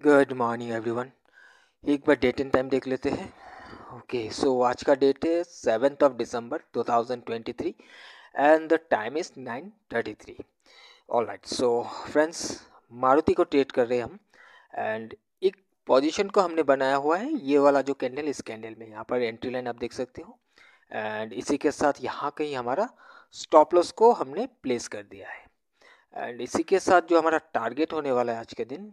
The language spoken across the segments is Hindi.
Good morning everyone. एक बार डेट एंड टाइम देख लेते हैं। ओके, सो आज का डेट है 7 दिसंबर 2023 and the time is 9:33। Alright, so friends, Maruti को ट्रेड कर रहे हैं हम एंड एक पोजीशन को हमने बनाया हुआ है। ये वाला जो कैंडल, इस कैंडल में यहाँ पर एंट्री लाइन आप देख सकते हो एंड इसी के साथ यहाँ कहीं हमारा स्टॉप लॉस को हमने प्लेस कर दिया है एंड इसी के साथ जो हमारा टारगेट होने वाला है आज के दिन,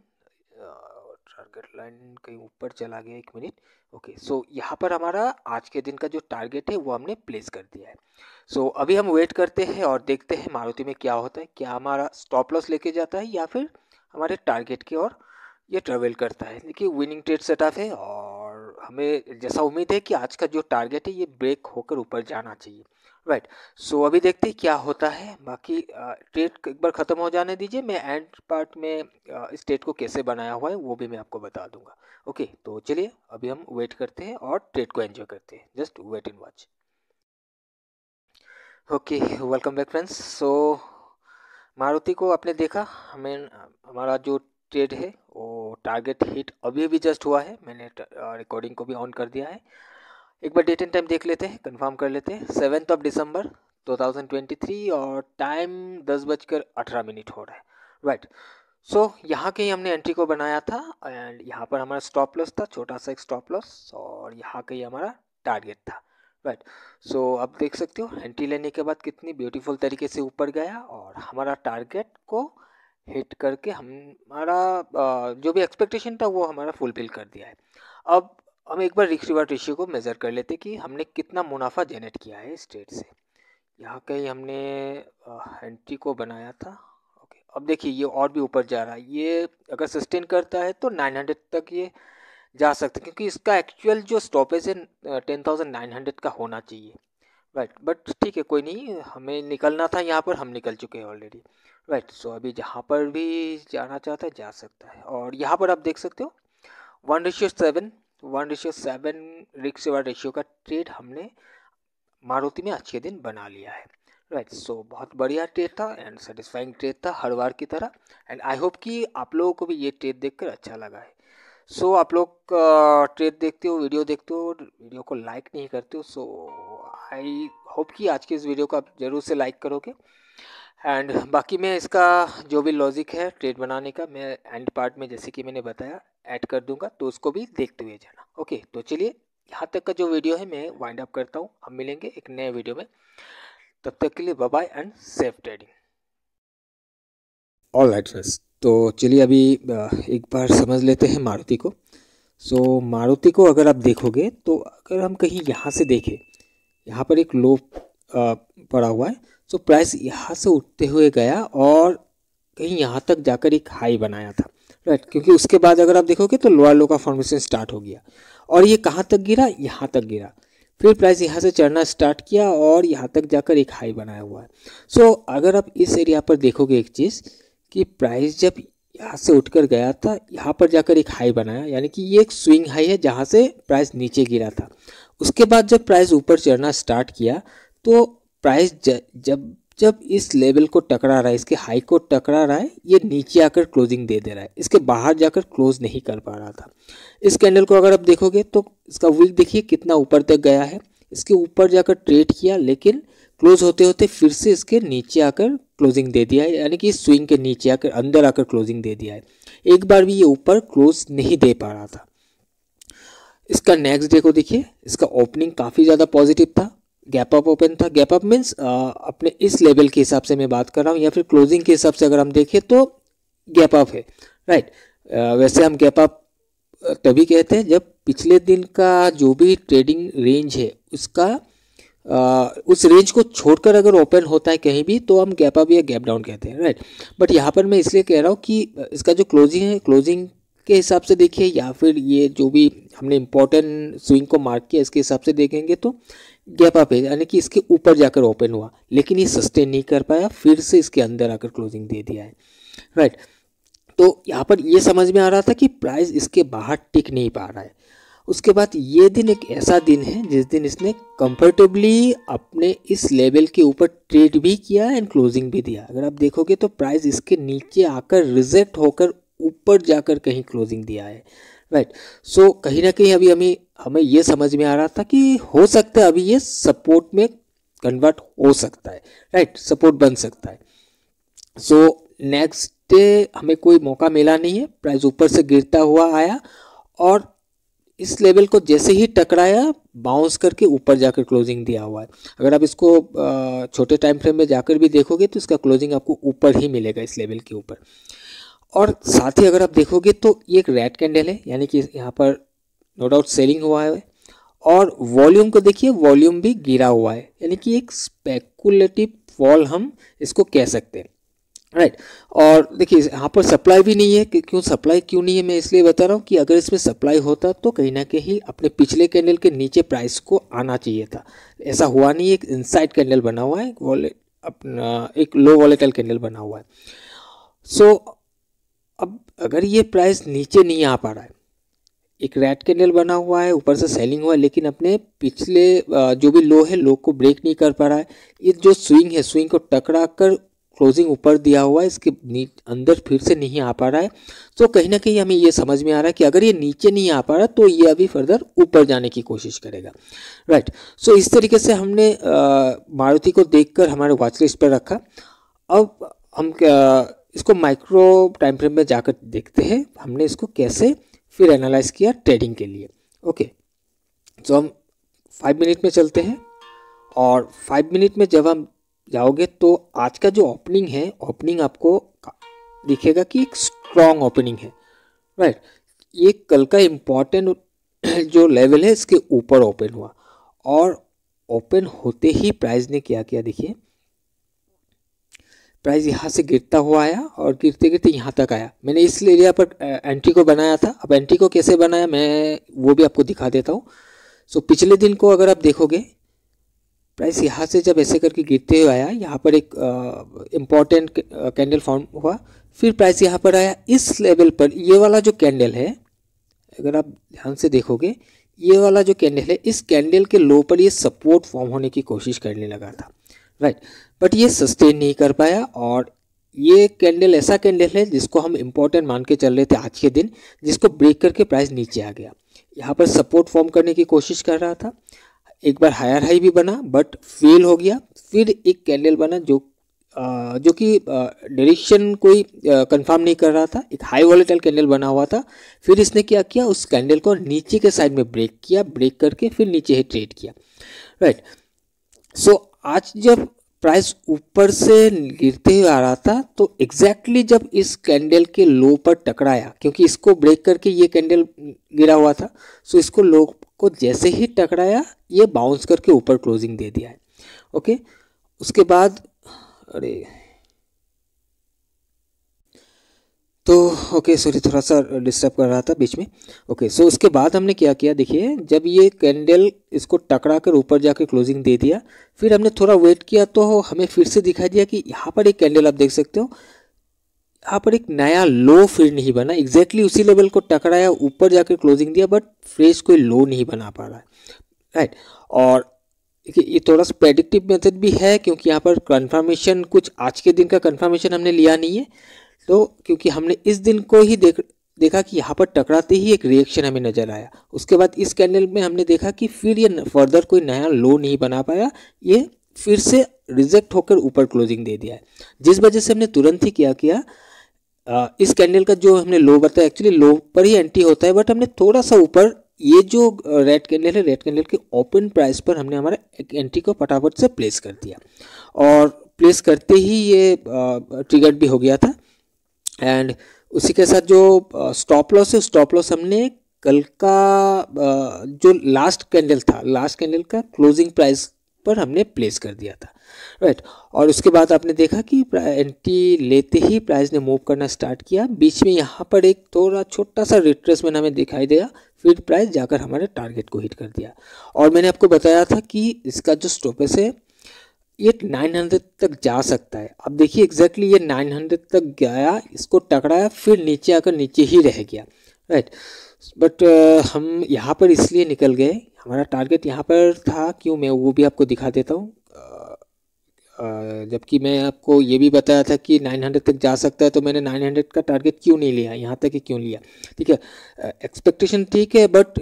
टारगेट लाइन कहीं ऊपर चला गया, एक मिनट। ओके, सो यहाँ पर हमारा आज के दिन का जो टारगेट है वो हमने प्लेस कर दिया है। सो अभी हम वेट करते हैं और देखते हैं मारुति में क्या होता है, क्या हमारा स्टॉप लॉस लेके जाता है या फिर हमारे टारगेट की ओर ये ट्रेवल करता है। देखिए, विनिंग ट्रेड सेटअप है और हमें जैसा उम्मीद है कि आज का जो टारगेट है ये ब्रेक होकर ऊपर जाना चाहिए। राइट, सो अभी देखते हैं क्या होता है। बाकी ट्रेड एक बार ख़त्म हो जाने दीजिए, मैं एंड पार्ट में इस ट्रेड को कैसे बनाया हुआ है वो भी मैं आपको बता दूंगा। ओके, तो चलिए अभी हम वेट करते हैं और ट्रेड को एंजॉय करते हैं। Just wait and watch. Okay, welcome back friends. So Maruti को आपने देखा, हमें हमारा जो ट्रेड है वो टारगेट हिट अभी भी जस्ट हुआ है। मैंने रिकॉर्डिंग को भी ऑन कर दिया है। एक बार डेट एंड टाइम देख लेते हैं, कंफर्म कर लेते हैं। 7 दिसंबर 2023 और टाइम 10:18 हो रहा है। राइट, सो यहाँ कहीं हमने एंट्री को बनाया था एंड यहाँ पर हमारा स्टॉप लॉस था, छोटा सा एक स्टॉप लॉस, और यहाँ कहीं हमारा टारगेट था। राइट, सो अब देख सकते हो एंट्री लेने के बाद कितनी ब्यूटीफुल तरीके से ऊपर गया और हमारा टारगेट को हिट करके हमारा जो भी एक्सपेक्टेशन था वो हमारा फुलफिल कर दिया है। अब हम एक बार रिस्क रिवार्ड रेशियो को मेज़र कर लेते कि हमने कितना मुनाफा जनरेट किया है इस ट्रेड से। यहाँ कहीं हमने एंट्री को बनाया था। ओके, अब देखिए ये और भी ऊपर जा रहा है। ये अगर सस्टेन करता है तो 900 तक ये जा सकता है, क्योंकि इसका एक्चुअल जो स्टॉपेज है 10,900 का होना चाहिए। राइट, बट ठीक है, कोई नहीं, हमें निकलना था यहाँ पर, हम निकल चुके हैं ऑलरेडी। राइट, सो अभी जहाँ पर भी जाना चाहता है जा सकता है। और यहाँ पर आप देख सकते हो 1:7, 1:7 रिस्क रिवार्ड रेशियो का ट्रेड हमने मारुति में आज के दिन बना लिया है। राइट, सो बहुत बढ़िया ट्रेड था एंड सेटिस्फाइंग ट्रेड था हर बार की तरह एंड आई होप कि आप लोगों को भी ये ट्रेड देखकर अच्छा लगा है। सो आप लोग ट्रेड देखते हो, वीडियो देखते हो, वीडियो को लाइक नहीं करते हो, सो आई होप कि आज की इस वीडियो को आप ज़रूर से लाइक करोगे एंड बाकी मैं इसका जो भी लॉजिक है ट्रेड बनाने का, मैं एंड पार्ट में जैसे कि मैंने बताया ऐड कर दूंगा, तो उसको भी देखते हुए जाना। ओके, तो चलिए यहाँ तक का जो वीडियो है मैं वाइंड अप करता हूँ। हम मिलेंगे एक नए वीडियो में, तब तक के लिए bye bye and safe trading. All right friends, तो चलिए अभी एक बार समझ लेते हैं मारुति को। सो मारुति को अगर आप देखोगे तो अगर हम कहीं यहाँ से देखें, यहाँ पर एक लो पड़ा हुआ है। सो प्राइस यहाँ से उठते हुए गया और कहीं यहाँ तक जाकर एक हाई बनाया था। राइट, क्योंकि उसके बाद अगर आप देखोगे तो लोअर लो का फॉर्मेशन स्टार्ट हो गया और ये कहाँ तक गिरा, यहाँ तक गिरा। फिर प्राइस यहाँ से चढ़ना स्टार्ट किया और यहाँ तक जाकर एक हाई बनाया हुआ है। सो अगर आप इस एरिया पर देखोगे एक चीज़ कि प्राइस जब यहाँ से उठकर गया था, यहाँ पर जाकर एक हाई बनाया, यानी कि ये एक स्विंग हाई है जहाँ से प्राइस नीचे गिरा था। उसके बाद जब प्राइस ऊपर चढ़ना स्टार्ट किया तो प्राइस जब जब इस लेवल को टकरा रहा है, इसके हाई को टकरा रहा है, ये नीचे आकर क्लोजिंग दे दे रहा है, इसके बाहर जाकर क्लोज नहीं कर पा रहा था। इस कैंडल को अगर आप देखोगे तो इसका विक देखिए कितना ऊपर तक गया है, इसके ऊपर जाकर ट्रेड किया लेकिन क्लोज होते होते फिर से इसके नीचे आकर क्लोजिंग दे दिया है, यानी कि स्विंग के नीचे आकर अंदर आकर क्लोजिंग दे दिया है। एक बार भी ये ऊपर क्लोज नहीं दे पा रहा था। इसका नेक्स्ट डे को देखिए, इसका ओपनिंग काफ़ी ज़्यादा पॉजिटिव था, गैप अप ओपन था। गैप अप मीन्स अपने इस लेवल के हिसाब से मैं बात कर रहा हूँ या फिर क्लोजिंग के हिसाब से अगर हम देखें तो गैप अप है। राइट, वैसे हम गैप अप तभी कहते हैं जब पिछले दिन का जो भी ट्रेडिंग रेंज है उसका उस रेंज को छोड़कर अगर ओपन होता है कहीं भी तो हम गैप अप या गैप डाउन कहते हैं। राइट, बट यहाँ पर मैं इसलिए कह रहा हूँ कि इसका जो क्लोजिंग है, क्लोजिंग के हिसाब से देखिए या फिर ये जो भी हमने इम्पोर्टेंट स्विंग को मार्क किया इसके हिसाब से देखेंगे तो गैप अप है, यानी कि इसके ऊपर जाकर ओपन हुआ लेकिन ये सस्टेन नहीं कर पाया, फिर से इसके अंदर आकर क्लोजिंग दे दिया है। राइट, तो यहाँ पर ये समझ में आ रहा था कि प्राइस इसके बाहर टिक नहीं पा रहा है। उसके बाद ये दिन एक ऐसा दिन है जिस दिन इसने कंफर्टेबली अपने इस लेवल के ऊपर ट्रेड भी किया एंड क्लोजिंग भी दिया। अगर आप देखोगे तो प्राइस इसके नीचे आकर रिजेक्ट होकर ऊपर जाकर कहीं क्लोजिंग दिया है, राइट। सो कहीं ना कहीं अभी हमें ये समझ में आ रहा था कि हो सकता है अभी ये सपोर्ट में कन्वर्ट हो सकता है, राइट, सपोर्ट बन सकता है। सो नेक्स्ट डे हमें कोई मौका मिला नहीं है, प्राइस ऊपर से गिरता हुआ आया और इस लेवल को जैसे ही टकराया बाउंस करके ऊपर जाकर क्लोजिंग दिया हुआ है। अगर आप इसको छोटे टाइम फ्रेम में जाकर भी देखोगे तो इसका क्लोजिंग आपको ऊपर ही मिलेगा, इस लेवल के ऊपर। और साथ ही अगर आप देखोगे तो ये एक रेड कैंडल है, यानी कि यहाँ पर नो डाउट सेलिंग हुआ है। और वॉल्यूम को देखिए, वॉल्यूम भी गिरा हुआ है, यानी कि एक स्पेकुलेटिव फॉल हम इसको कह सकते हैं, राइट। और देखिए यहाँ पर सप्लाई भी नहीं है, क्यों सप्लाई क्यों नहीं है मैं इसलिए बता रहा हूँ कि अगर इसमें सप्लाई होता तो कहीं ना कहीं अपने पिछले कैंडल के नीचे प्राइस को आना चाहिए था। ऐसा हुआ नहीं, एक इनसाइड कैंडल बना हुआ है, अपना एक लो वॉलेटाइल कैंडल बना हुआ है। सो अब अगर ये प्राइस नीचे नहीं आ पा रहा है, एक रेड कैंडल बना हुआ है, ऊपर से सेलिंग हुआ है, लेकिन अपने पिछले जो भी लो है, लो को ब्रेक नहीं कर पा रहा है, ये जो स्विंग है, स्विंग को टकरा कर क्लोजिंग ऊपर दिया हुआ है, इसके अंदर फिर से नहीं आ पा रहा है। तो कहीं ना कहीं हमें ये समझ में आ रहा है कि अगर ये नीचे नहीं आ पा रहा तो ये अभी फर्दर ऊपर जाने की कोशिश करेगा, राइट। सो इस तरीके से हमने मारुति को देखकर हमारे वॉच लिस्ट पर रखा। अब हम इसको माइक्रो टाइम फ्रेम में जाकर देखते हैं हमने इसको कैसे फिर एनालाइज किया ट्रेडिंग के लिए। ओके, तो हम 5 मिनट में चलते हैं और 5 मिनट में जब हम जाओगे तो आज का जो ओपनिंग है, ओपनिंग आपको दिखेगा कि एक स्ट्रॉन्ग ओपनिंग है, राइट। ये कल का इम्पॉर्टेंट जो लेवल है इसके ऊपर ओपन हुआ और ओपन होते ही प्राइस ने क्या किया, देखिए प्राइस यहाँ से गिरता हुआ आया और गिरते गिरते यहाँ तक आया। मैंने इस एरिया पर एंट्री को बनाया था। अब एंट्री को कैसे बनाया मैं वो भी आपको दिखा देता हूँ। सो पिछले दिन को अगर आप देखोगे, प्राइस यहाँ से जब ऐसे करके गिरते हुए आया, यहाँ पर एक इम्पॉर्टेंट कैंडल फॉर्म हुआ, फिर प्राइस यहाँ पर आया इस लेवल पर। ये वाला जो कैंडल है, अगर आप ध्यान से देखोगे, ये वाला जो कैंडल है, इस कैंडल के लो पर ये सपोर्ट फॉर्म होने की कोशिश करने लगा था, राइट। बट ये सस्टेन नहीं कर पाया और ये कैंडल ऐसा कैंडल है जिसको हम इम्पोर्टेंट मान के चल रहे थे आज के दिन, जिसको ब्रेक करके प्राइस नीचे आ गया। यहाँ पर सपोर्ट फॉर्म करने की कोशिश कर रहा था, एक बार हायर हाई भी बना बट फेल हो गया। फिर एक कैंडल बना जो कि डायरेक्शन कोई कंफर्म नहीं कर रहा था, एक हाई वॉलेटाइल कैंडल बना हुआ था। फिर इसने क्या किया, उस कैंडल को नीचे के साइड में ब्रेक किया, ब्रेक करके फिर नीचे ही ट्रेड किया, राइट। सो आज जब प्राइस ऊपर से गिरते हुए आ रहा था तो एग्जैक्टली जब इस कैंडल के लो पर टकराया, क्योंकि इसको ब्रेक करके ये कैंडल गिरा हुआ था, सो इसको लो को जैसे ही टकराया ये बाउंस करके ऊपर क्लोजिंग दे दिया है। ओके, उसके बाद ओके सॉरी, थोड़ा सा डिस्टर्ब कर रहा था बीच में। ओके, सो उसके बाद हमने क्या किया, देखिए जब ये कैंडल इसको टकरा कर ऊपर जाकर क्लोजिंग दे दिया, फिर हमने थोड़ा वेट किया तो हमें फिर से दिखाई दिया कि यहाँ पर एक कैंडल आप देख सकते हो, यहाँ पर एक नया लो फिर नहीं बना, एग्जैक्टली उसी लेवल को टकराया, ऊपर जाकर क्लोजिंग दिया, बट फ्रेश कोई लो नहीं बना पा रहा है, राइट। और देखिए ये थोड़ा सा प्रेडिक्टिव मेथड भी है, क्योंकि यहाँ पर कंफर्मेशन कुछ आज के दिन का कंफर्मेशन हमने लिया नहीं है, तो क्योंकि हमने इस दिन को ही देखा कि यहाँ पर टकराते ही एक रिएक्शन हमें नजर आया। उसके बाद इस कैंडल में हमने देखा कि फिर ये फर्दर कोई नया लो नहीं बना पाया, ये फिर से रिजेक्ट होकर ऊपर क्लोजिंग दे दिया है, जिस वजह से हमने तुरंत ही क्या किया, इस कैंडल का जो हमने लो बताया, एक्चुअली लो पर ही एंट्री होता है, बट हमने थोड़ा सा ऊपर ये जो रेड कैंडल है, रेड कैंडल के ओपन प्राइस पर हमने हमारा एंट्री को फटाफट से प्लेस कर दिया और प्लेस करते ही ये ट्रिगर्ड भी हो गया था। एंड उसी के साथ जो स्टॉप लॉस है, स्टॉप लॉस हमने कल का जो लास्ट कैंडल था, लास्ट कैंडल का क्लोजिंग प्राइस पर हमने प्लेस कर दिया था, राइट। और उसके बाद आपने देखा कि एंट्री लेते ही प्राइस ने मूव करना स्टार्ट किया, बीच में यहाँ पर एक थोड़ा छोटा सा रिट्रेसमेंट हमें दिखाई दिया, फिर प्राइस जाकर हमारे टारगेट को हिट कर दिया। और मैंने आपको बताया था कि इसका जो स्टॉपेज है ये 900 तक जा सकता है। अब देखिए एग्जैक्टली ये 900 तक गया, इसको टकराया, फिर नीचे आकर नीचे ही रह गया, राइट। बट हम यहाँ पर इसलिए निकल गए, हमारा टारगेट यहाँ पर था, क्यों मैं वो भी आपको दिखा देता हूँ। जबकि मैं आपको ये भी बताया था कि 900 तक जा सकता है, तो मैंने 900 का टारगेट क्यों नहीं लिया, यहाँ तक ही क्यों लिया। ठीक है, एक्सपेक्टेशन ठीक है, बट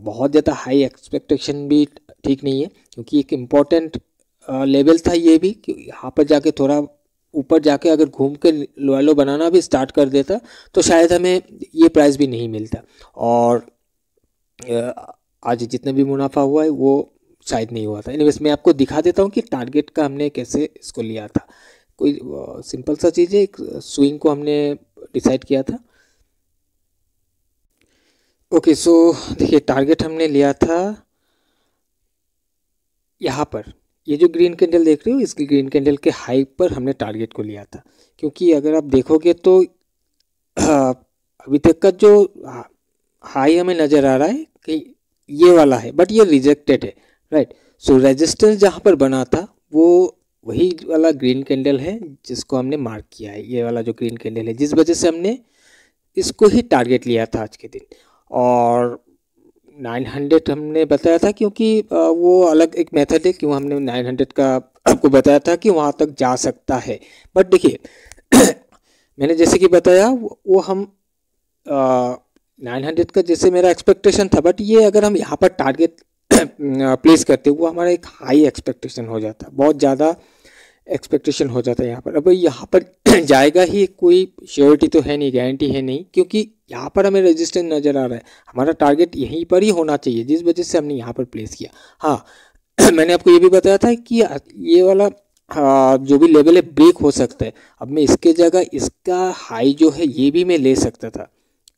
बहुत ज़्यादा हाई एक्सपेक्टेशन भी ठीक नहीं है, क्योंकि एक इम्पॉर्टेंट लेवल था ये भी कि यहाँ पर जाके थोड़ा ऊपर जाके अगर घूम के लो लो बनाना भी स्टार्ट कर देता तो शायद हमें ये प्राइस भी नहीं मिलता, और आज जितना भी मुनाफा हुआ है वो शायद नहीं हुआ था। एनीवेज मैं आपको दिखा देता हूँ कि टारगेट का हमने कैसे इसको लिया था। कोई सिंपल सा चीज़ है, एक स्विंग को हमने डिसाइड किया था। ओके, सो देखिए टारगेट हमने लिया था यहाँ पर, ये जो ग्रीन कैंडल देख रहे हो, इसकी ग्रीन कैंडल के हाई पर हमने टारगेट को लिया था, क्योंकि अगर आप देखोगे तो अभी तक का जो हाई हमें नज़र आ रहा है कि ये वाला है, बट ये रिजेक्टेड है, राइट। सो रेजिस्टेंस जहाँ पर बना था वो वही वाला ग्रीन कैंडल है जिसको हमने मार्क किया है, ये वाला जो ग्रीन कैंडल है, जिस वजह से हमने इसको ही टारगेट लिया था आज के दिन। और 900 हमने बताया था क्योंकि वो अलग एक मेथड है, क्यों हमने 900 का आपको बताया था कि वहाँ तक जा सकता है। बट देखिए मैंने जैसे कि बताया वो हम 900 का जैसे मेरा एक्सपेक्टेशन था, बट ये अगर हम यहाँ पर टारगेट प्लेस करते वो हमारा एक हाई एक्सपेक्टेशन हो जाता, बहुत ज़्यादा एक्सपेक्टेशन हो जाता है यहाँ पर। अब यहाँ पर जाएगा ही, कोई श्योरिटी तो है नहीं, गारंटी है नहीं, क्योंकि यहाँ पर हमें रेजिस्टेंस नज़र आ रहा है, हमारा टारगेट यहीं पर ही होना चाहिए, जिस वजह से हमने यहाँ पर प्लेस किया। हाँ मैंने आपको ये भी बताया था कि ये वाला जो भी लेवल है ब्रेक हो सकता है। अब मैं इसके जगह इसका हाई जो है ये भी मैं ले सकता था,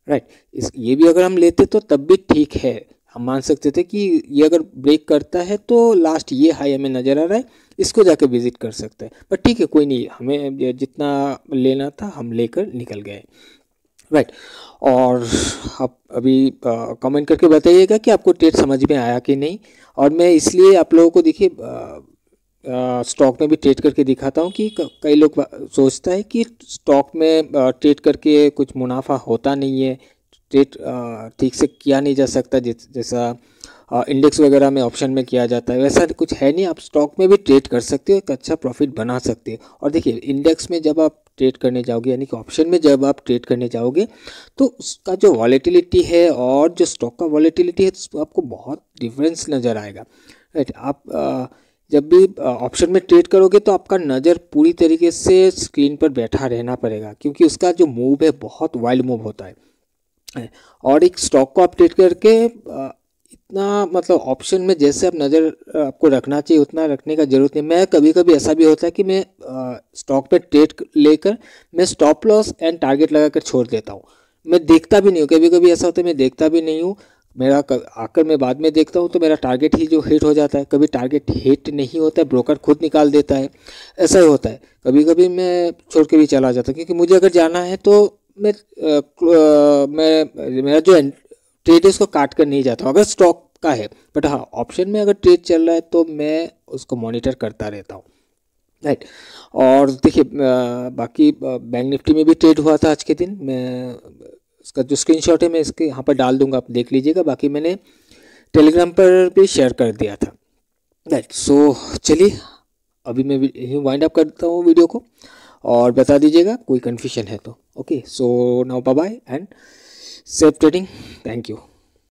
राइट। ये भी अगर हम लेते तो तब भी ठीक है, हम मान सकते थे कि ये अगर ब्रेक करता है तो लास्ट ये हाई हमें नज़र आ रहा है, इसको जाके विजिट कर सकता है। बट ठीक है, कोई नहीं, हमें जितना लेना था हम लेकर निकल गए, राइट। और आप अभी कमेंट करके बताइएगा कि आपको ट्रेड समझ में आया कि नहीं। और मैं इसलिए आप लोगों को देखिए स्टॉक में भी ट्रेड करके दिखाता हूँ कि कई लोग सोचता है कि स्टॉक में ट्रेड करके कुछ मुनाफा होता नहीं है, ट्रेड ठीक से किया नहीं जा सकता जैसा इंडेक्स वगैरह में ऑप्शन में किया जाता है, वैसा कुछ है नहीं। आप स्टॉक में भी ट्रेड कर सकते हो, एक अच्छा प्रॉफिट बना सकते हो। और देखिए इंडेक्स में जब आप ट्रेड करने जाओगे, यानी कि ऑप्शन में जब आप ट्रेड करने जाओगे, तो उसका जो वॉलेटिलिटी है और जो स्टॉक का वॉलेटिलिटी है, तो आपको बहुत डिफरेंस नज़र आएगा, राइट। आप जब भी ऑप्शन में ट्रेड करोगे तो आपका नज़र पूरी तरीके से स्क्रीन पर बैठा रहना पड़ेगा, क्योंकि उसका जो मूव है बहुत वाइल्ड मूव होता है। और एक स्टॉक को आप ट्रेड करके इतना मतलब ऑप्शन में जैसे आप नज़र आपको रखना चाहिए उतना रखने का ज़रूरत नहीं। मैं कभी कभी ऐसा भी होता है कि मैं स्टॉक पे ट्रेड लेकर मैं स्टॉप लॉस एंड टारगेट लगाकर छोड़ देता हूँ, मैं देखता भी नहीं हूँ। कभी कभी ऐसा होता है मैं देखता भी नहीं हूँ, मेरा आकर मैं बाद में देखता हूँ तो मेरा टारगेट ही जो हिट हो जाता है। कभी टारगेट हिट नहीं होता है, ब्रोकर खुद निकाल देता है, ऐसा ही होता है। कभी कभी मैं छोड़ के भी चला जाता हूँ, क्योंकि मुझे अगर जाना है तो मैं मेरा जो ट्रेड है उसको काट कर नहीं जाता हूँ अगर स्टॉक का है। बट हाँ, ऑप्शन में अगर ट्रेड चल रहा है तो मैं उसको मॉनिटर करता रहता हूँ, राइट। और देखिए बाकी बैंक निफ्टी में भी ट्रेड हुआ था आज के दिन, मैं इसका जो स्क्रीनशॉट है मैं इसके यहाँ पर डाल दूंगा, आप देख लीजिएगा। बाकी मैंने टेलीग्राम पर भी शेयर कर दिया था, राइट। सो चलिए अभी मैं यहीं वाइंड अप करता हूँ वीडियो को, और बता दीजिएगा कोई कन्फ्यूजन है तो। Okay, so now bye bye and safe trading, thank you.